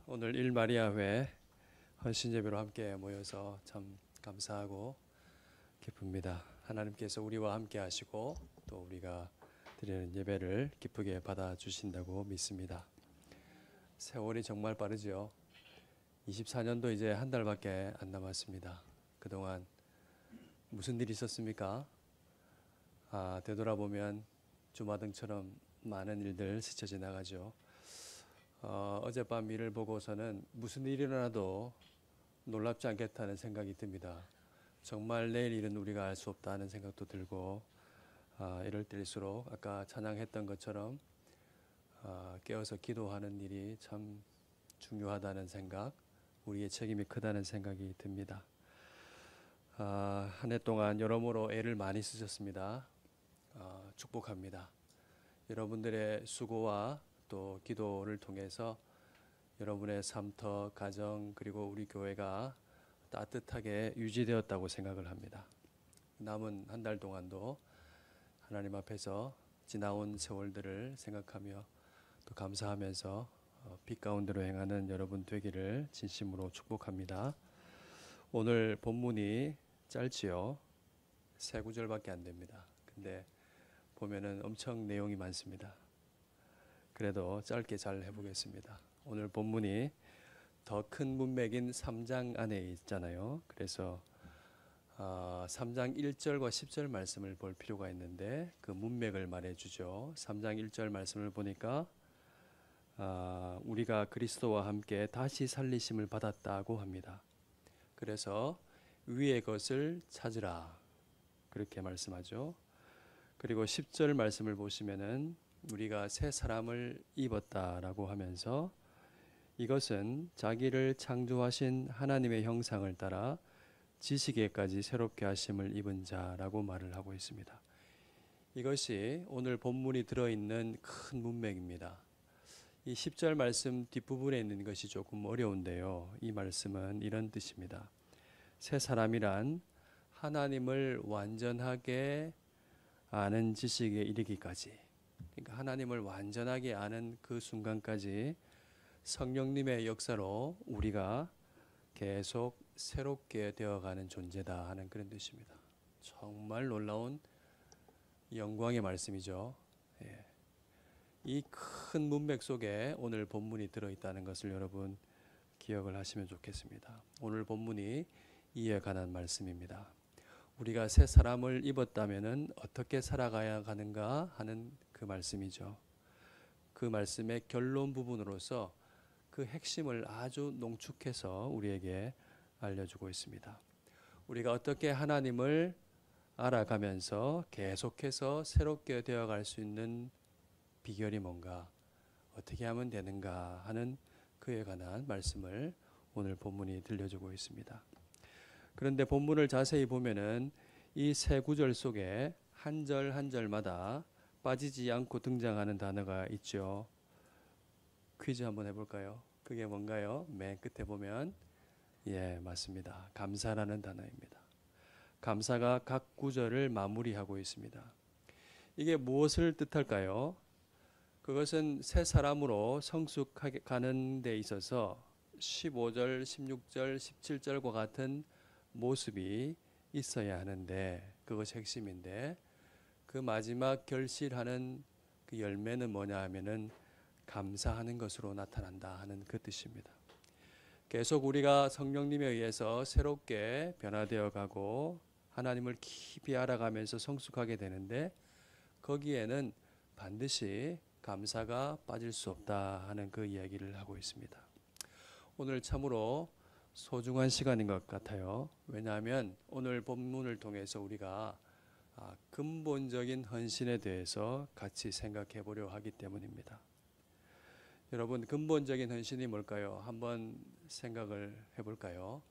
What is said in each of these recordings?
오늘 일마리아회 헌신예배로 함께 모여서 참 감사하고 기쁩니다. 하나님께서 우리와 함께 하시고 또 우리가 드리는 예배를 기쁘게 받아주신다고 믿습니다. 세월이 정말 빠르죠. 24년도 이제 한 달밖에 안 남았습니다. 그동안 무슨 일이 있었습니까? 되돌아보면 주마등처럼 많은 일들 스쳐 지나가죠. 어젯밤 일을 보고서는 무슨 일이 일어나도 놀랍지 않겠다는 생각이 듭니다. 정말 내일 일은 우리가 알 수 없다는 생각도 들고 이럴 때일수록 아까 찬양했던 것처럼 깨어서 기도하는 일이 참 중요하다는 생각, 우리의 책임이 크다는 생각이 듭니다. 한 해 동안 여러모로 애를 많이 쓰셨습니다. 축복합니다. 여러분들의 수고와 또 기도를 통해서 여러분의 삶터, 가정 그리고 우리 교회가 따뜻하게 유지되었다고 생각을 합니다. 남은 한 달 동안도 하나님 앞에서 지나온 세월들을 생각하며 또 감사하면서 빛 가운데로 행하는 여러분 되기를 진심으로 축복합니다. 오늘 본문이 짧지요. 3구절밖에 안 됩니다. 근데 보면은 엄청 내용이 많습니다. 그래도 짧게 잘 해보겠습니다. 오늘 본문이 더 큰 문맥인 3장 안에 있잖아요. 그래서 3장 1절과 10절 말씀을 볼 필요가 있는데 그 문맥을 말해주죠. 3장 1절 말씀을 보니까 우리가 그리스도와 함께 다시 살리심을 받았다고 합니다. 그래서 위의 것을 찾으라 그렇게 말씀하죠. 그리고 10절 말씀을 보시면은 우리가 새 사람을 입었다라고 하면서 이것은 자기를 창조하신 하나님의 형상을 따라 지식에까지 새롭게 하심을 입은 자라고 말을 하고 있습니다. 이것이 오늘 본문이 들어있는 큰 문맥입니다. 이 10절 말씀 뒷부분에 있는 것이 조금 어려운데요. 이 말씀은 이런 뜻입니다. 새 사람이란 하나님을 완전하게 아는 지식에 이르기까지, 그러니까 하나님을 완전하게 아는 그 순간까지 성령님의 역사로 우리가 계속 새롭게 되어가는 존재다 하는 그런 뜻입니다. 정말 놀라운 영광의 말씀이죠. 이 큰 문맥 속에 오늘 본문이 들어있다는 것을 여러분 기억을 하시면 좋겠습니다. 오늘 본문이 이에 관한 말씀입니다. 우리가 새 사람을 입었다면은 어떻게 살아가야 하는가 하는 그 말씀이죠. 그 말씀의 결론 부분으로서 그 핵심을 아주 농축해서 우리에게 알려주고 있습니다. 우리가 어떻게 하나님을 알아가면서 계속해서 새롭게 되어갈 수 있는 비결이 뭔가, 어떻게 하면 되는가 하는 그에 관한 말씀을 오늘 본문이 들려주고 있습니다. 그런데 본문을 자세히 보면은 이 세 구절 속에 한 절 한 절마다 빠지지 않고 등장하는 단어가 있죠. 퀴즈 한번 해볼까요? 그게 뭔가요? 맨 끝에 보면 맞습니다. 감사라는 단어입니다. 감사가 각 구절을 마무리하고 있습니다. 이게 무엇을 뜻할까요? 그것은 새 사람으로 성숙하는 데 있어서 15절, 16절, 17절과 같은 모습이 있어야 하는데 그것이 핵심인데 그 마지막 결실하는 그 열매는 뭐냐 하면은 감사하는 것으로 나타난다 하는 그 뜻입니다. 계속 우리가 성령님에 의해서 새롭게 변화되어 가고 하나님을 깊이 알아가면서 성숙하게 되는데 거기에는 반드시 감사가 빠질 수 없다 하는 그 이야기를 하고 있습니다. 오늘 참으로 소중한 시간인 것 같아요. 왜냐하면 오늘 본문을 통해서 우리가 근본적인 헌신에 대해서 같이 생각해 보려 하기 때문입니다. 여러분, 근본적인 헌신이 뭘까요? 한번 생각을 해볼까요?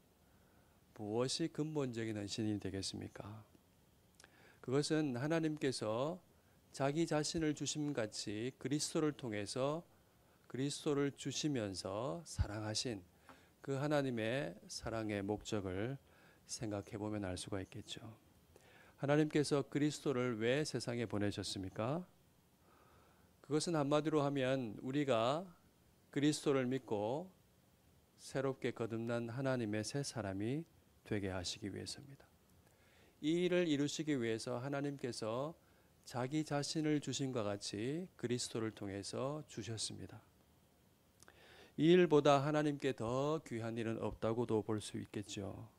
무엇이 근본적인 헌신이 되겠습니까? 그것은 하나님께서 자기 자신을 주심같이 그리스도를 통해서 그리스도를 주시면서 사랑하신 그 하나님의 사랑의 목적을 생각해 보면 알 수가 있겠죠. 하나님께서 그리스도를 왜 세상에 보내셨습니까? 그것은 한마디로 하면 우리가 그리스도를 믿고 새롭게 거듭난 하나님의 새 사람이 되게 하시기 위해서입니다. 이 일을 이루시기 위해서 하나님께서 자기 자신을 주심과 같이 그리스도를 통해서 주셨습니다. 이 일보다 하나님께 더 귀한 일은 없다고도 볼 수 있겠죠.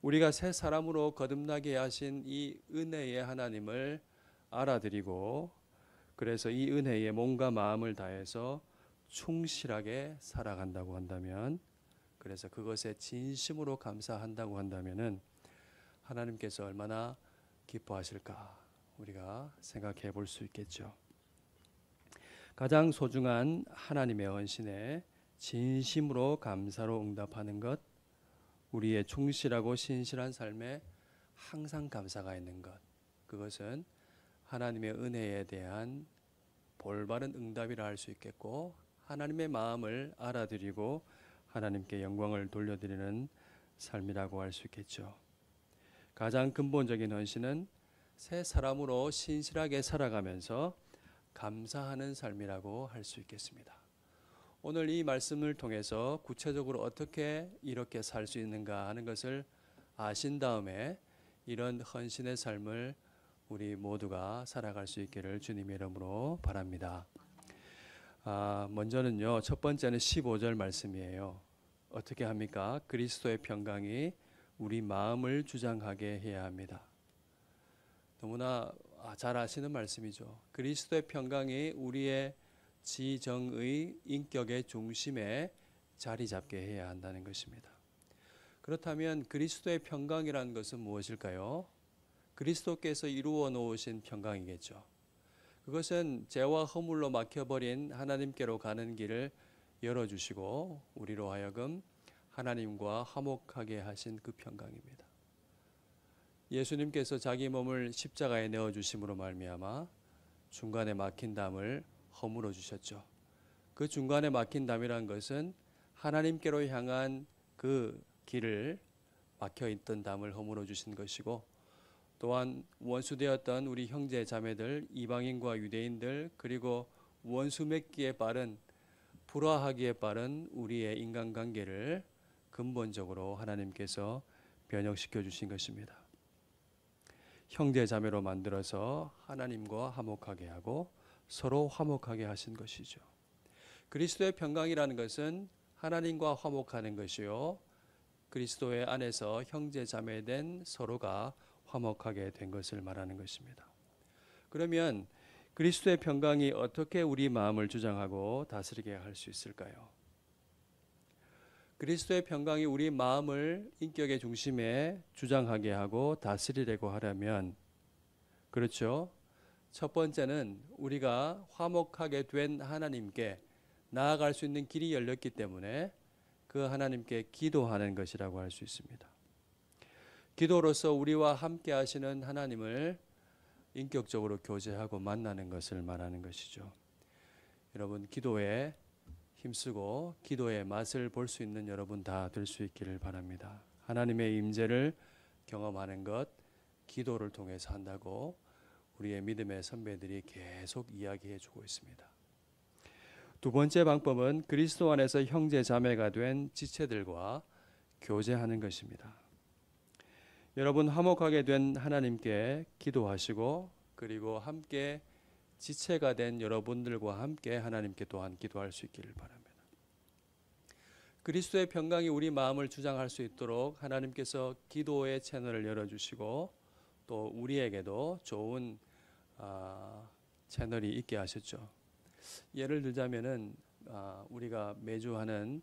우리가 새 사람으로 거듭나게 하신 이 은혜의 하나님을 알아들이고 그래서 이 은혜에 몸과 마음을 다해서 충실하게 살아간다고 한다면, 그래서 그것에 진심으로 감사한다고 한다면은 하나님께서 얼마나 기뻐하실까 우리가 생각해 볼 수 있겠죠. 가장 소중한 하나님의 헌신에 진심으로 감사로 응답하는 것, 우리의 충실하고 신실한 삶에 항상 감사가 있는 것, 그것은 하나님의 은혜에 대한 볼바른 응답이라 할 수 있겠고, 하나님의 마음을 알아들이고 하나님께 영광을 돌려드리는 삶이라고 할 수 있겠죠. 가장 근본적인 헌신은 새 사람으로 신실하게 살아가면서 감사하는 삶이라고 할 수 있겠습니다. 오늘 이 말씀을 통해서 구체적으로 어떻게 이렇게 살 수 있는가 하는 것을 아신 다음에 이런 헌신의 삶을 우리 모두가 살아갈 수 있기를 주님의 이름으로 바랍니다. 먼저는요, 첫 번째는 15절 말씀이에요. 어떻게 합니까? 그리스도의 평강이 우리 마음을 주장하게 해야 합니다. 너무나 잘 아시는 말씀이죠. 그리스도의 평강이 우리의 지정의 인격의 중심에 자리 잡게 해야 한다는 것입니다. 그렇다면 그리스도의 평강이라는 것은 무엇일까요? 그리스도께서 이루어 놓으신 평강이겠죠. 그것은 죄와 허물로 막혀버린 하나님께로 가는 길을 열어주시고 우리로 하여금 하나님과 화목하게 하신 그 평강입니다. 예수님께서 자기 몸을 십자가에 내어주심으로 말미암아 중간에 막힌 담을 허물어 주셨죠. 그 중간에 막힌 담이란 것은 하나님께로 향한 그 길을 막혀있던 담을 허물어 주신 것이고, 또한 원수되었던 우리 형제 자매들, 이방인과 유대인들, 그리고 원수 맺기에 빠른, 불화하기에 빠른 우리의 인간관계를 근본적으로 하나님께서 변혁시켜 주신 것입니다. 형제 자매로 만들어서 하나님과 화목하게 하고 서로 화목하게 하신 것이죠. 그리스도의 평강이라는 것은 하나님과 화목하는 것이요, 그리스도의 안에서 형제 자매된 서로가 화목하게 된 것을 말하는 것입니다. 그러면 그리스도의 평강이 어떻게 우리 마음을 주장하고 다스리게 할 수 있을까요? 그리스도의 평강이 우리 마음을 인격의 중심에 주장하게 하고 다스리려고 하려면, 그렇죠? 첫 번째는 우리가 화목하게 된 하나님께 나아갈 수 있는 길이 열렸기 때문에 그 하나님께 기도하는 것이라고 할 수 있습니다. 기도로서 우리와 함께 하시는 하나님을 인격적으로 교제하고 만나는 것을 말하는 것이죠. 여러분, 기도에 힘쓰고 기도의 맛을 볼 수 있는 여러분 다 될 수 있기를 바랍니다. 하나님의 임재를 경험하는 것, 기도를 통해서 한다고 우리의 믿음의 선배들이 계속 이야기해 주고 있습니다. 두 번째 방법은 그리스도 안에서 형제 자매가 된 지체들과 교제하는 것입니다. 여러분, 화목하게 된 하나님께 기도하시고, 그리고 함께 지체가 된 여러분들과 함께 하나님께 또한 기도할 수 있기를 바랍니다. 그리스도의 평강이 우리 마음을 주장할 수 있도록 하나님께서 기도의 채널을 열어주시고 또 우리에게도 좋은 채널이 있게 하셨죠. 예를 들자면은 우리가 매주 하는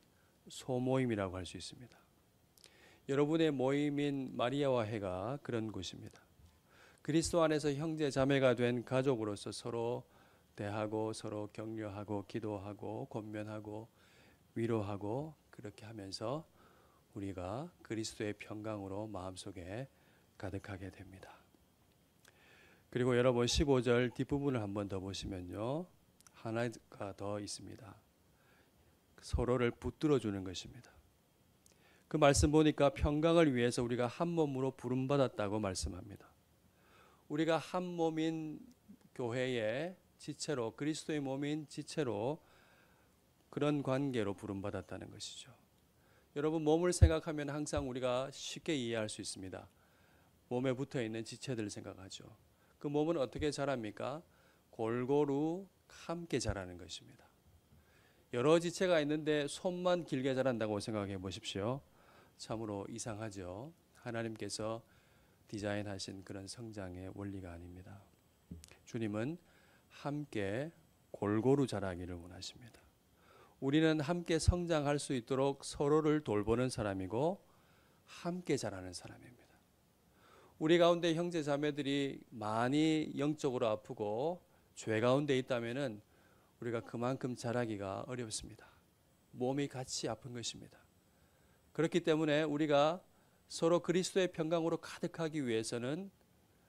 소모임이라고 할 수 있습니다. 여러분의 모임인 마리아와 해가 그런 곳입니다. 그리스도 안에서 형제 자매가 된 가족으로서 서로 대하고 서로 격려하고 기도하고 권면하고 위로하고 그렇게 하면서 우리가 그리스도의 평강으로 마음속에 가득하게 됩니다. 그리고 여러분 15절 뒷부분을 한번 더 보시면요, 하나가 더 있습니다. 서로를 붙들어 주는 것입니다. 그 말씀 보니까 평강을 위해서 우리가 한 몸으로 부름받았다고 말씀합니다. 우리가 한 몸인 교회의 지체로, 그리스도의 몸인 지체로 그런 관계로 부름받았다는 것이죠. 여러분, 몸을 생각하면 항상 우리가 쉽게 이해할 수 있습니다. 몸에 붙어 있는 지체들을 생각하죠. 그 몸은 어떻게 자랍니까? 골고루 함께 자라는 것입니다. 여러 지체가 있는데 손만 길게 자란다고 생각해 보십시오. 참으로 이상하죠. 하나님께서 디자인하신 그런 성장의 원리가 아닙니다. 주님은 함께 골고루 자라기를 원하십니다. 우리는 함께 성장할 수 있도록 서로를 돌보는 사람이고 함께 자라는 사람입니다. 우리 가운데 형제 자매들이 많이 영적으로 아프고 죄 가운데 있다면은 우리가 그만큼 자라기가 어렵습니다. 몸이 같이 아픈 것입니다. 그렇기 때문에 우리가 서로 그리스도의 평강으로 가득하기 위해서는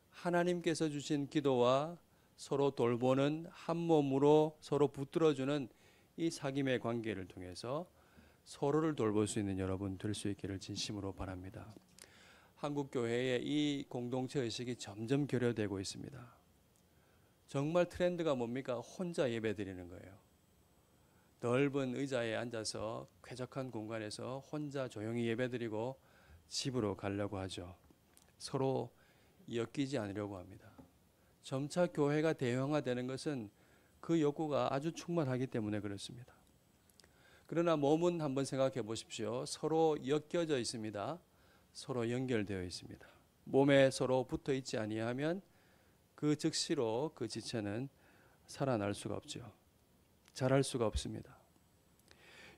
하나님께서 주신 기도와 서로 돌보는 한 몸으로 서로 붙들어주는 이 사귐의 관계를 통해서 서로를 돌볼 수 있는 여러분 될 수 있기를 진심으로 바랍니다. 한국 교회의 이 공동체 의식이 점점 결여되고 있습니다. 정말 트렌드가 뭡니까? 혼자 예배 드리는 거예요. 넓은 의자에 앉아서 쾌적한 공간에서 혼자 조용히 예배 드리고 집으로 가려고 하죠. 서로 엮이지 않으려고 합니다. 점차 교회가 대형화되는 것은 그 욕구가 아주 충만하기 때문에 그렇습니다. 그러나 몸은 한번 생각해 보십시오. 서로 엮여져 있습니다. 서로 연결되어 있습니다. 몸에 서로 붙어 있지 아니하면 그 즉시로 그 지체는 살아날 수가 없죠. 자랄 수가 없습니다.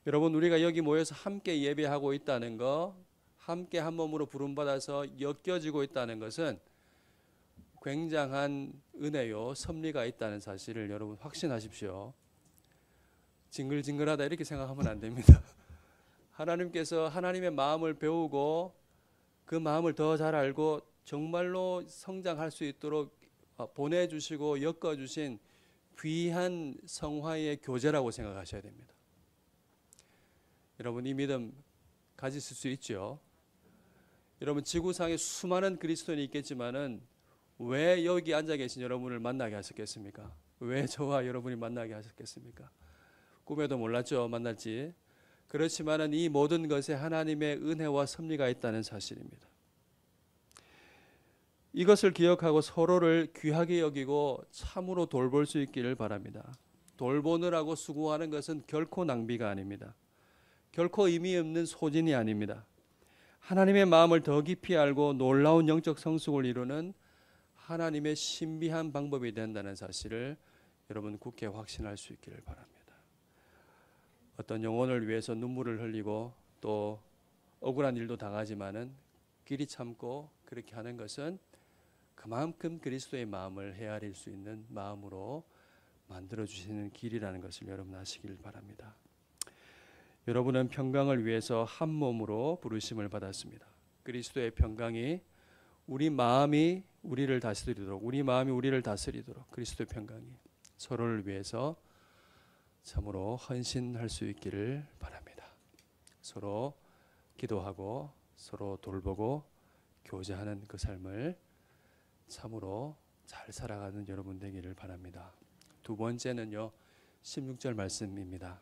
여러분, 우리가 여기 모여서 함께 예배하고 있다는 거, 함께 한 몸으로 부름받아서 엮여지고 있다는 것은 굉장한 은혜요, 섭리가 있다는 사실을 여러분 확신하십시오. 징글징글하다 이렇게 생각하면 안 됩니다. 하나님께서 하나님의 마음을 배우고 그 마음을 더 잘 알고 정말로 성장할 수 있도록 보내주시고 엮어주신 귀한 성화의 교제라고 생각하셔야 됩니다. 여러분, 이 믿음 가지실 수 있죠? 여러분, 지구상에 수많은 그리스도인이 있겠지만은 왜 여기 앉아 계신 여러분을 만나게 하셨겠습니까? 왜 저와 여러분이 만나게 하셨겠습니까? 꿈에도 몰랐죠, 만날지. 그렇지만은 이 모든 것에 하나님의 은혜와 섭리가 있다는 사실입니다. 이것을 기억하고 서로를 귀하게 여기고 참으로 돌볼 수 있기를 바랍니다. 돌보느라고 수고하는 것은 결코 낭비가 아닙니다. 결코 의미 없는 소진이 아닙니다. 하나님의 마음을 더 깊이 알고 놀라운 영적 성숙을 이루는 하나님의 신비한 방법이 된다는 사실을 여러분 굳게 확신할 수 있기를 바랍니다. 어떤 영혼을 위해서 눈물을 흘리고 또 억울한 일도 당하지만은 길이 참고 그렇게 하는 것은 그만큼 그리스도의 마음을 헤아릴 수 있는 마음으로 만들어주시는 길이라는 것을 여러분 아시길 바랍니다. 여러분은 평강을 위해서 한 몸으로 부르심을 받았습니다. 그리스도의 평강이 우리 마음이 우리를 다스리도록, 우리 마음이 우리를 다스리도록 그리스도의 평강이 서로를 위해서 참으로 헌신할 수 있기를 바랍니다. 서로 기도하고 서로 돌보고 교제하는 그 삶을 참으로 잘 살아가는 여러분 되기를 바랍니다. 두 번째는요, 16절 말씀입니다.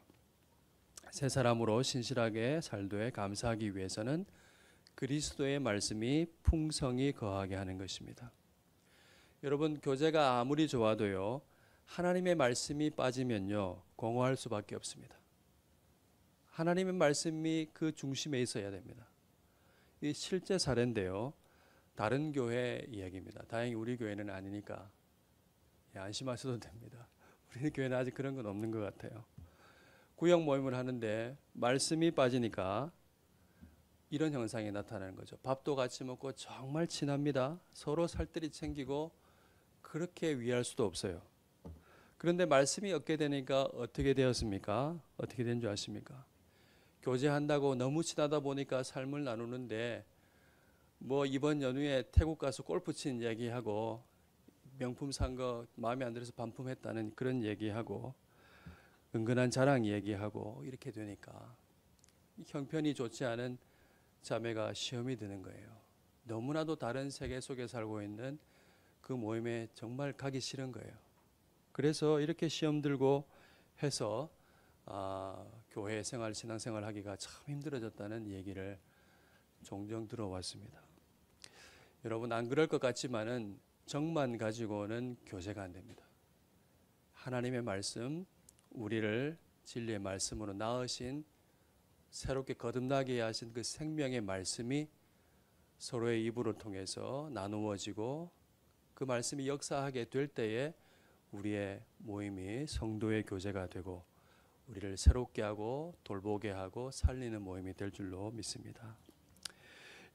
새 사람으로 신실하게 살되 감사하기 위해서는 그리스도의 말씀이 풍성히 거하게 하는 것입니다. 여러분, 교제가 아무리 좋아도요, 하나님의 말씀이 빠지면요, 공허할 수밖에 없습니다. 하나님의 말씀이 그 중심에 있어야 됩니다. 이 실제 사례인데요, 다른 교회 이야기입니다. 다행히 우리 교회는 아니니까 안심하셔도 됩니다. 우리 교회는 아직 그런 건 없는 것 같아요. 구역 모임을 하는데 말씀이 빠지니까 이런 현상이 나타나는 거죠. 밥도 같이 먹고 정말 친합니다. 서로 살뜰히 챙기고 그렇게 위할 수도 없어요. 그런데 말씀이 없게 되니까 어떻게 되었습니까? 어떻게 된 줄 아십니까? 교제한다고 너무 친하다 보니까 삶을 나누는데 뭐 이번 연휴에 태국 가서 골프 친 얘기하고 명품 산 거 마음에 안 들어서 반품했다는 그런 얘기하고 은근한 자랑 얘기하고 이렇게 되니까 형편이 좋지 않은 자매가 시험이 드는 거예요. 너무나도 다른 세계 속에 살고 있는 그 모임에 정말 가기 싫은 거예요. 그래서 이렇게 시험 들고 해서 교회 생활, 신앙생활 하기가 참 힘들어졌다는 얘기를 종종 들어왔습니다. 여러분, 안 그럴 것 같지만은 정만 가지고는 교제가 안 됩니다. 하나님의 말씀, 우리를 진리의 말씀으로 낳으신, 새롭게 거듭나게 하신 그 생명의 말씀이 서로의 입으로 통해서 나누어지고 그 말씀이 역사하게 될 때에 우리의 모임이 성도의 교제가 되고 우리를 새롭게 하고 돌보게 하고 살리는 모임이 될 줄로 믿습니다.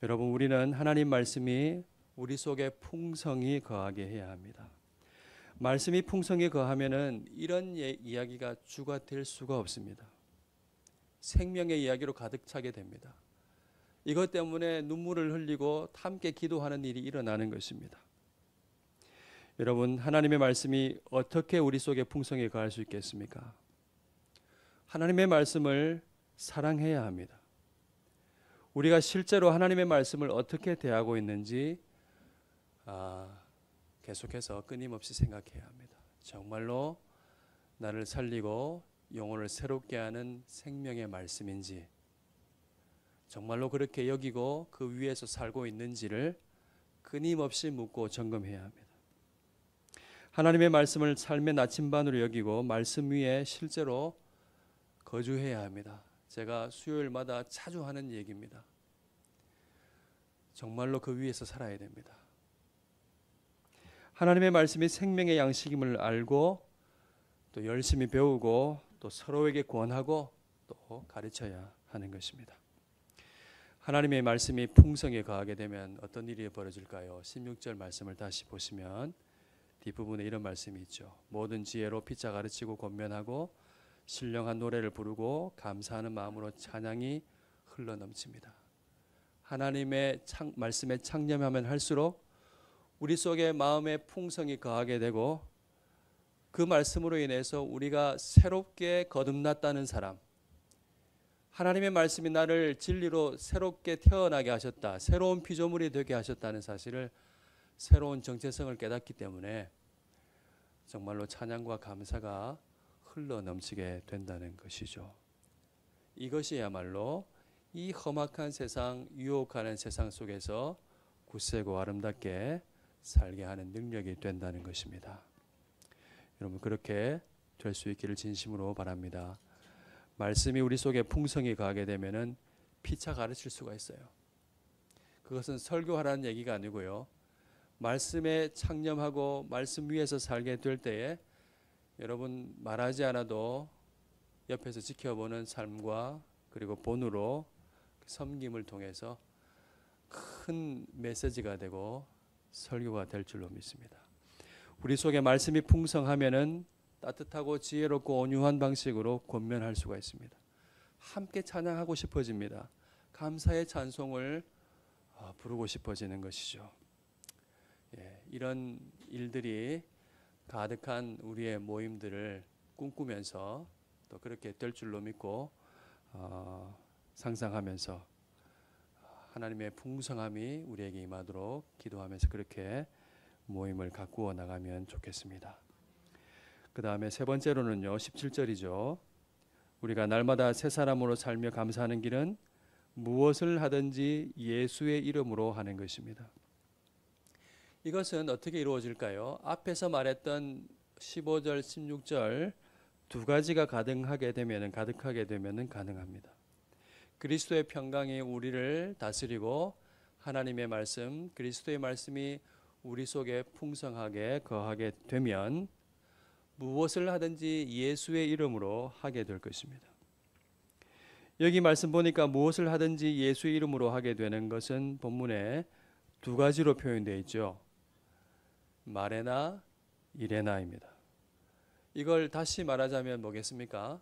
여러분, 우리는 하나님 말씀이 우리 속에 풍성히 거하게 해야 합니다. 말씀이 풍성히 거하면은 이런 이야기가 주가 될 수가 없습니다. 생명의 이야기로 가득 차게 됩니다. 이것 때문에 눈물을 흘리고 함께 기도하는 일이 일어나는 것입니다. 여러분, 하나님의 말씀이 어떻게 우리 속에 풍성히 거할 수 있겠습니까? 하나님의 말씀을 사랑해야 합니다. 우리가 실제로 하나님의 말씀을 어떻게 대하고 있는지 계속해서 끊임없이 생각해야 합니다. 정말로 나를 살리고 영혼을 새롭게 하는 생명의 말씀인지, 정말로 그렇게 여기고 그 위에서 살고 있는지를 끊임없이 묻고 점검해야 합니다. 하나님의 말씀을 삶의 나침반으로 여기고 말씀 위에 실제로 거주해야 합니다. 제가 수요일마다 자주 하는 얘기입니다. 정말로 그 위에서 살아야 됩니다. 하나님의 말씀이 생명의 양식임을 알고 또 열심히 배우고 또 서로에게 권하고 또 가르쳐야 하는 것입니다. 하나님의 말씀이 풍성히 거하게 되면 어떤 일이 벌어질까요? 16절 말씀을 다시 보시면 뒷부분에 이런 말씀이 있죠. 모든 지혜로 피차 가르치고 권면하고 신령한 노래를 부르고 감사하는 마음으로 찬양이 흘러넘칩니다. 하나님의 말씀에 창념하면 할수록 우리 속에 마음의 풍성이 거하게 되고 그 말씀으로 인해서 우리가 새롭게 거듭났다는 사람, 하나님의 말씀이 나를 진리로 새롭게 태어나게 하셨다, 새로운 피조물이 되게 하셨다는 사실을, 새로운 정체성을 깨닫기 때문에 정말로 찬양과 감사가 흘러넘치게 된다는 것이죠. 이것이야말로 이 험악한 세상, 유혹하는 세상 속에서 굳세고 아름답게 살게 하는 능력이 된다는 것입니다. 여러분, 그렇게 될 수 있기를 진심으로 바랍니다. 말씀이 우리 속에 풍성히 거하게 되면은 피차 가르칠 수가 있어요. 그것은 설교하라는 얘기가 아니고요. 말씀에 창념하고 말씀 위에서 살게 될 때에 여러분, 말하지 않아도 옆에서 지켜보는 삶과 그리고 본으로 섬김을 통해서 큰 메시지가 되고 설교가 될 줄로 믿습니다. 우리 속에 말씀이 풍성하면은 따뜻하고 지혜롭고 온유한 방식으로 권면할 수가 있습니다. 함께 찬양하고 싶어집니다. 감사의 찬송을 부르고 싶어지는 것이죠. 이런 일들이 가득한 우리의 모임들을 꿈꾸면서 또 그렇게 될 줄로 믿고 상상하면서 하나님의 풍성함이 우리에게 임하도록 기도하면서 그렇게 모임을 가꾸어 나가면 좋겠습니다. 그 다음에 세 번째로는요, 17절이죠. 우리가 날마다 새 사람으로 살며 감사하는 길은 무엇을 하든지 예수의 이름으로 하는 것입니다. 이것은 어떻게 이루어질까요? 앞에서 말했던 15절, 16절 두 가지가 가득하게 되면 가능합니다. 그리스도의 평강이 우리를 다스리고 하나님의 말씀, 그리스도의 말씀이 우리 속에 풍성하게 거하게 되면 무엇을 하든지 예수의 이름으로 하게 될 것입니다. 여기 말씀 보니까 무엇을 하든지 예수의 이름으로 하게 되는 것은 본문에 두 가지로 표현되어 있죠. 말에나 일에나입니다. 이걸 다시 말하자면 뭐겠습니까?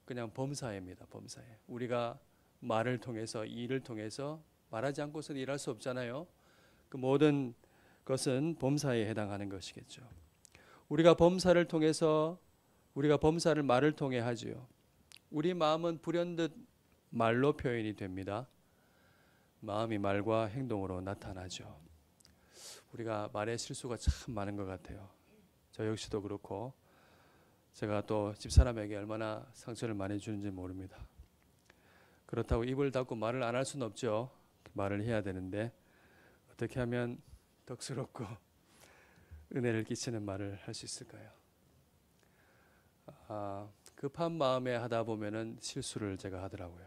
그냥 범사입니다. 범사에. 우리가 말을 통해서, 일을 통해서, 말하지 않고서는 일할 수 없잖아요. 그 모든 것은 범사에 해당하는 것이겠죠. 우리가 범사를 통해서, 우리가 범사를 말을 통해 하지요. 우리 마음은 불현듯 말로 표현이 됩니다. 마음이 말과 행동으로 나타나죠. 우리가 말에 실수가 참 많은 것 같아요. 저 역시도 그렇고 제가 또 집사람에게 얼마나 상처를 많이 주는지 모릅니다. 그렇다고 입을 닫고 말을 안 할 수는 없죠. 말을 해야 되는데 어떻게 하면 덕스럽고 은혜를 끼치는 말을 할 수 있을까요? 급한 마음에 하다 보면은 실수를 제가 하더라고요.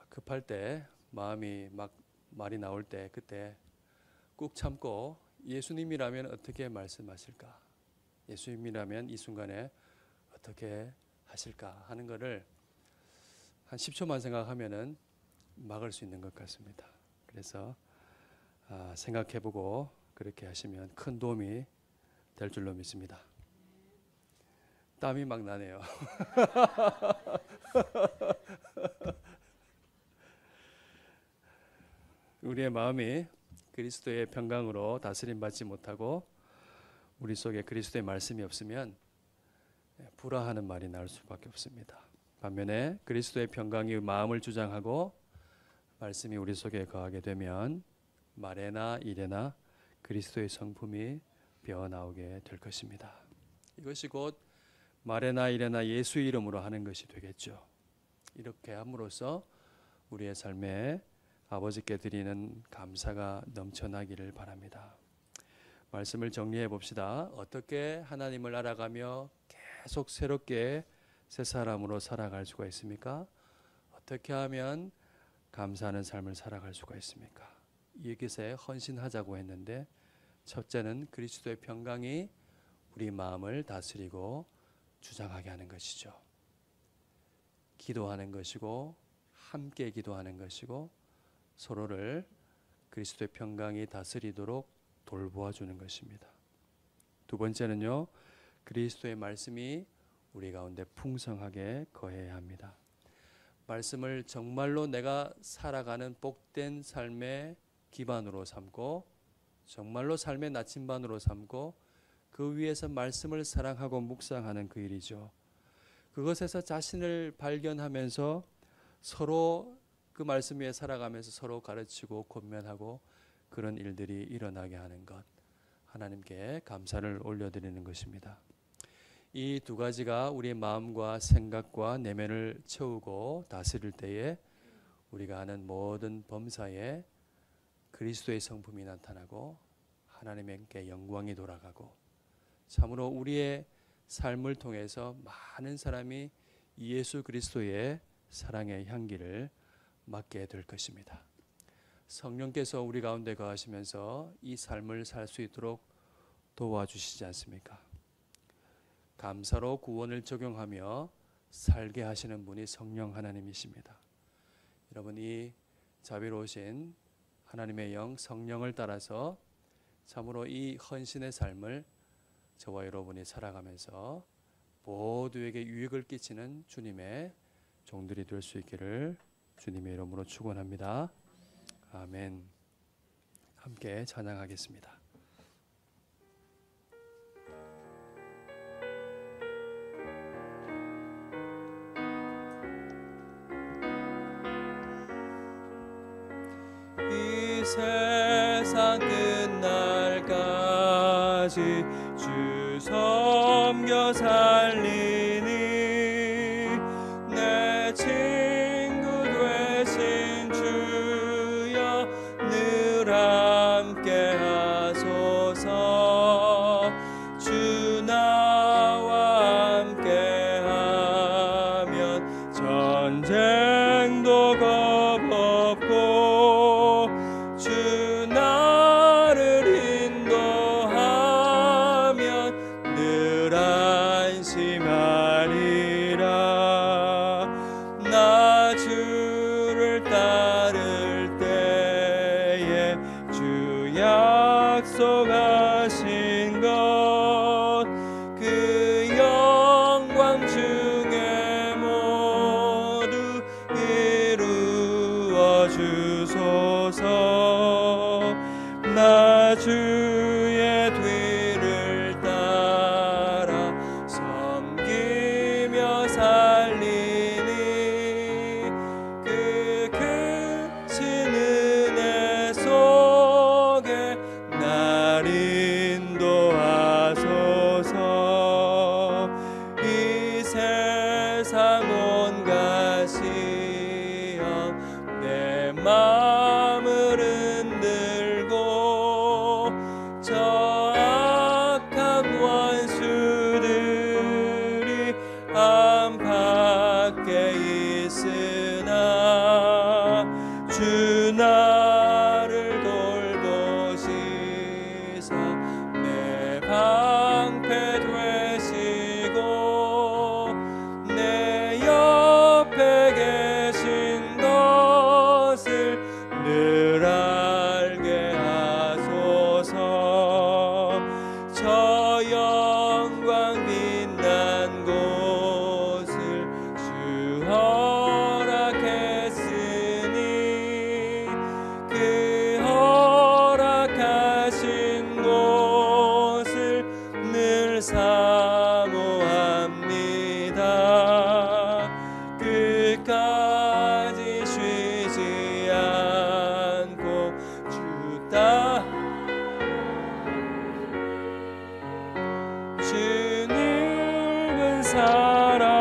급할 때 마음이 막 말이 나올 때 그때 꾹 참고 예수님이라면 어떻게 말씀하실까? 예수님이라면 이 순간에 어떻게 하실까 하는 거를 한 10초만 생각하면은 막을 수 있는 것 같습니다. 그래서 생각해보고 그렇게 하시면 큰 도움이 될 줄로 믿습니다. 땀이 막 나네요. 우리의 마음이 그리스도의 평강으로 다스림 받지 못하고 우리 속에 그리스도의 말씀이 없으면 불화하는 말이 나올 수밖에 없습니다. 반면에 그리스도의 평강이 마음을 주장하고 말씀이 우리 속에 거하게 되면 말에나 일에나 그리스도의 성품이 배어나오게 될 것입니다. 이것이 곧 말에나 일에나 예수 이름으로 하는 것이 되겠죠. 이렇게 함으로써 우리의 삶에 아버지께 드리는 감사가 넘쳐나기를 바랍니다. 말씀을 정리해 봅시다. 어떻게 하나님을 알아가며 계속 새롭게 새 사람으로 살아갈 수가 있습니까? 어떻게 하면 감사하는 삶을 살아갈 수가 있습니까? 이것에 헌신하자고 했는데 첫째는 그리스도의 평강이 우리 마음을 다스리고 주장하게 하는 것이죠. 기도하는 것이고 함께 기도하는 것이고 서로를 그리스도의 평강이 다스리도록 돌보아 주는 것입니다. 두 번째는요, 그리스도의 말씀이 우리 가운데 풍성하게 거해야 합니다. 말씀을 정말로 내가 살아가는 복된 삶의 기반으로 삼고 정말로 삶의 나침반으로 삼고 그 위에서 말씀을 사랑하고 묵상하는 그 일이죠. 그것에서 자신을 발견하면서 서로 그 말씀 위에 살아가면서 서로 가르치고 권면하고 그런 일들이 일어나게 하는 것, 하나님께 감사를 올려드리는 것입니다. 이 두 가지가 우리의 마음과 생각과 내면을 채우고 다스릴 때에 우리가 하는 모든 범사에 그리스도의 성품이 나타나고 하나님께 영광이 돌아가고 참으로 우리의 삶을 통해서 많은 사람이 예수 그리스도의 사랑의 향기를 맡게 될 것입니다. 성령께서 우리 가운데 거하시면서 이 삶을 살 수 있도록 도와주시지 않습니까? 감사로 구원을 적용하며 살게 하시는 분이 성령 하나님이십니다. 여러분, 이 자비로우신 하나님의 영 성령을 따라서 참으로 이 헌신의 삶을 저와 여러분이 살아가면서 모두에게 유익을 끼치는 주님의 종들이 될 수 있기를 주님의 이름으로 축원합니다. 아멘. 함께 찬양하겠습니다. 이 세상 끝날까지 주 섬겨 살리니 내 친구 되신 주여 늘 함께 하소서. 주 나와 함께 하면 전쟁도 겁없고 주 나를 인도하면 늘 안심하리라. 나 주를 따를 때에 주 약속하신 것 그 영광 중에 모두 이루 온갖 시험 내 마음을 흔들고 저 악한 원수들이 안팎에 있으나 주 나를 돌보시사 내 방패 되시고 내 옆에 계신 것을 늘 알게 하소서. 저 영광 빛난 곳을 주 허락했으니 그 허락하신 곳을 늘 사모합니다. 끝까지 쉬지 않고 주 따 주 늙은 사랑